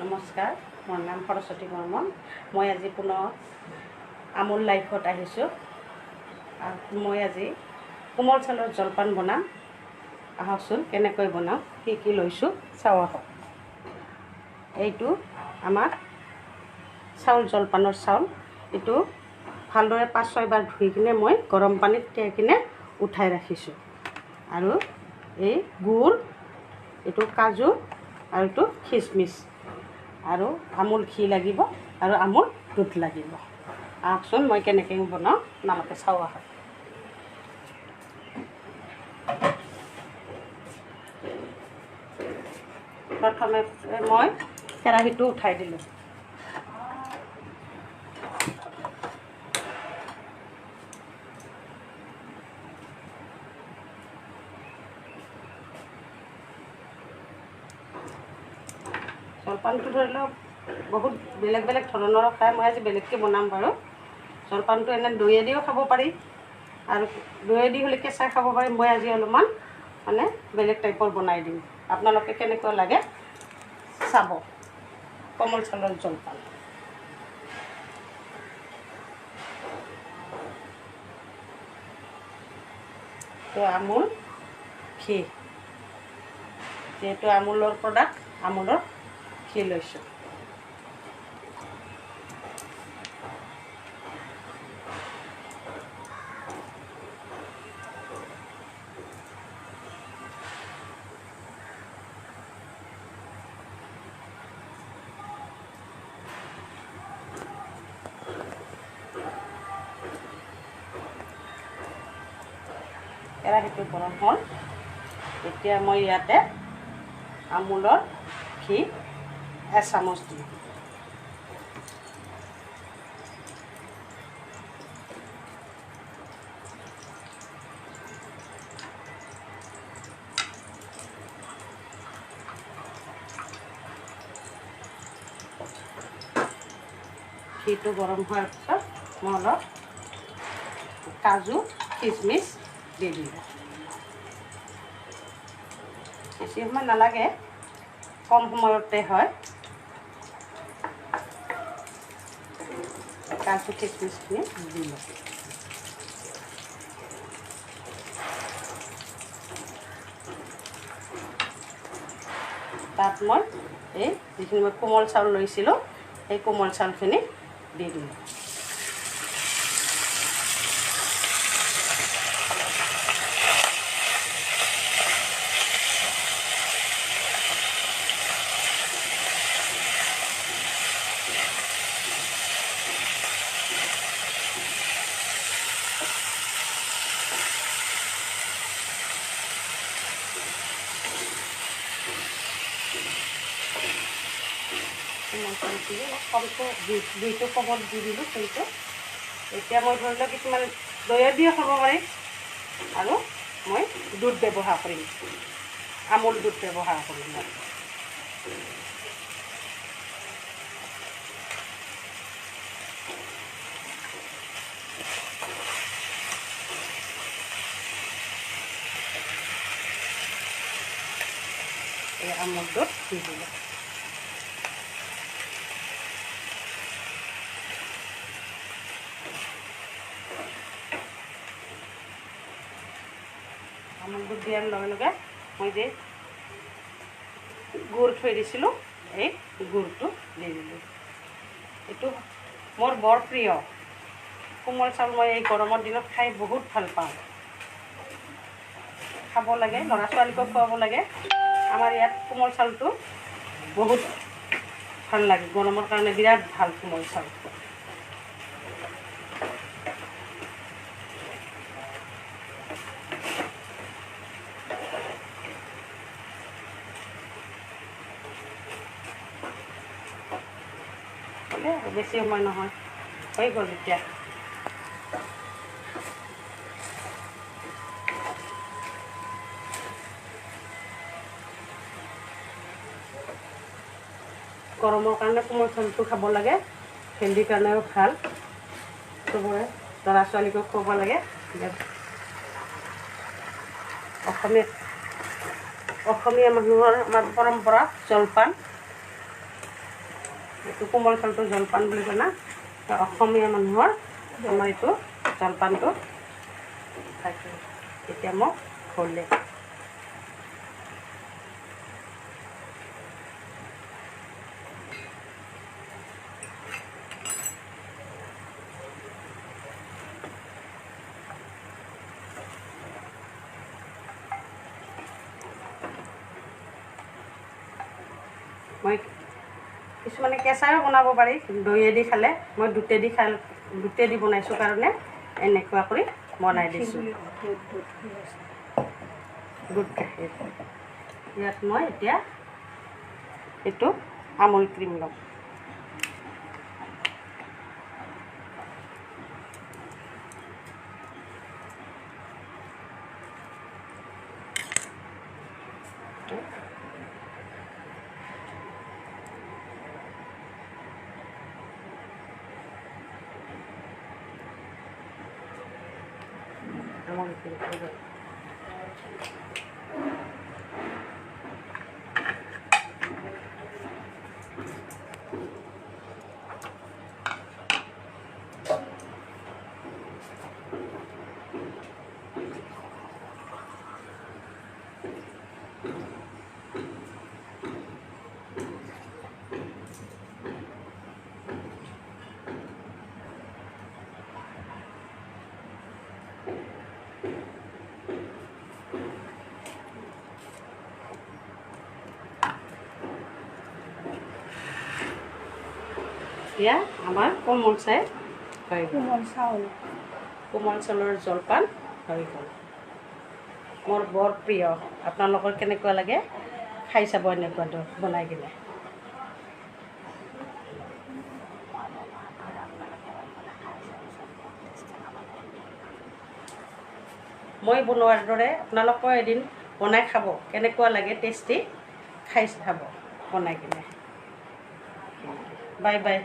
নমস্কাৰ, মোৰ নাম সৰস্বতী বৰ্মন। মই আজি পুনৰ আমুল লাইফত আহিছোঁ। মই আজি কোমল চাউলৰ জলপান বনাম। আহকচোন কেনেকৈ বনাওঁ, কি লৈছোঁ চাওঁ আহক। এইটো আমাৰ চাউল, জলপানৰ চাউল। এইটো ভালদৰে 5-6 বাৰ ধুই কিনে মই গৰম পানীত তিয়াই কিনে উঠাই ৰাখিছোঁ। আৰু এই গুড়, এইটো কাজু আৰু এইটো খিচমিচ আৰু আমুল ঘি লাগিব আৰু আমুল দুধ লাগিব। আহকচোন মই কেনেকৈ বনাওঁ আপোনালোকে চাওঁ আহক। প্ৰথমে মই কেৰাহীটো উঠাই দিলোঁ। জলপানটো ধৰি লওক বহুত বেলেগ বেলেগ ধৰণৰো খায়। মই আজি বেলেগকৈ বনাম বাৰু। জলপানটো এনে দৈয়েদিও খাব পাৰি আৰু দৈয়েদি হ'লে কেঁচা খাব পাৰি। মই আজি অলপমান মানে বেলেগ টাইপৰ বনাই দিম। আপোনালোকে কেনেকুৱা লাগে চাব। কোমল চাউলৰ জলপান। তো আমুল ঘি, যিহেতু আমুলৰ প্ৰডাক্ট, আমুলৰ ঘি লৈছোঁ। কেৰাহীটো গৰম হ'ল। এতিয়া মই ইয়াতে আমুলৰ ঘি 1 চামুচ দিম। ঘিটো গৰম হোৱাৰ পিছত মই অলপ কাজু, খিচমিচ দি দিলোঁ। বেছি সময় নালাগে, কম সময়তে হয়। কাজু খিচমিচখিনি দিলোঁ। তাত মই এই যিখিনি মই কোমল চাউল লৈছিলোঁ, সেই কোমল চাউলখিনি দি দিলোঁ। কমকৈ দুইটো কমত দি দিলোঁ সেইটো। এতিয়া মই ধৰি লওক কিছুমান দৈয়েদিও খাব পাৰি আৰু মই দুধ ব্যৱহাৰ কৰিম, আমুল দুধ ব্যৱহাৰ কৰিম। এই আমুল দুধ দি দিলোঁ। আমুল দুধ দিয়াৰ লগে লগে মই যে গুড় থৈ দিছিলোঁ, এই গুড়টো দি দিলোঁ। এইটো মোৰ বৰ প্ৰিয় কোমল চাউল। মই এই গৰমৰ দিনত খাই বহুত ভাল পাওঁ। খাব লাগে, ল'ৰা ছোৱালীকো খুৱাব লাগে। আমাৰ ইয়াত কোমল চাউলটো বহুত ভাল লাগে, গৰমৰ কাৰণে বিৰাট ভাল কোমল চাউল। বেছি সময় নহয়, হৈ গ'ল এতিয়া। গৰমৰ কাৰণে কোমল চাউলটো খাব লাগে, হেল্থিৰ কাৰণেও ভাল। চবৰে ল'ৰা ছোৱালীকো খুৱাব লাগে। অসমীয়া মানুহৰ আমাৰ পৰম্পৰা জলপান। এইটো কোমল চাউলটো জলপান বুলি কয় না অসমীয়া মানুহৰ আমাৰ এইটো জলপানটো থাকে এতিয়া মোক হ'লে মই কিছুমানে কেঁচাইও বনাব পাৰি দৈয়েদি খালে মই দুটেদি বনাইছোঁ কাৰণে এনেকুৱা কৰি বনাই দিছোঁ দুধ গাখীৰ ইয়াত মই এতিয়া এইটো আমুল ক্ৰীম ল'ম আমুল ক্ৰীম এতিয়া আমাৰ কোমল চাউলৰ জলপান হৈ গ'ল মোৰ বৰ প্ৰিয় আপোনালোকৰ কেনেকুৱা লাগে খাই চাব এনেকুৱাটো বনাই কিনে মই বনোৱাৰ দৰে আপোনালোকেও এদিন বনাই খাব কেনেকুৱা লাগে টেষ্টি খাই চাব বনাই কিনে বাই বাই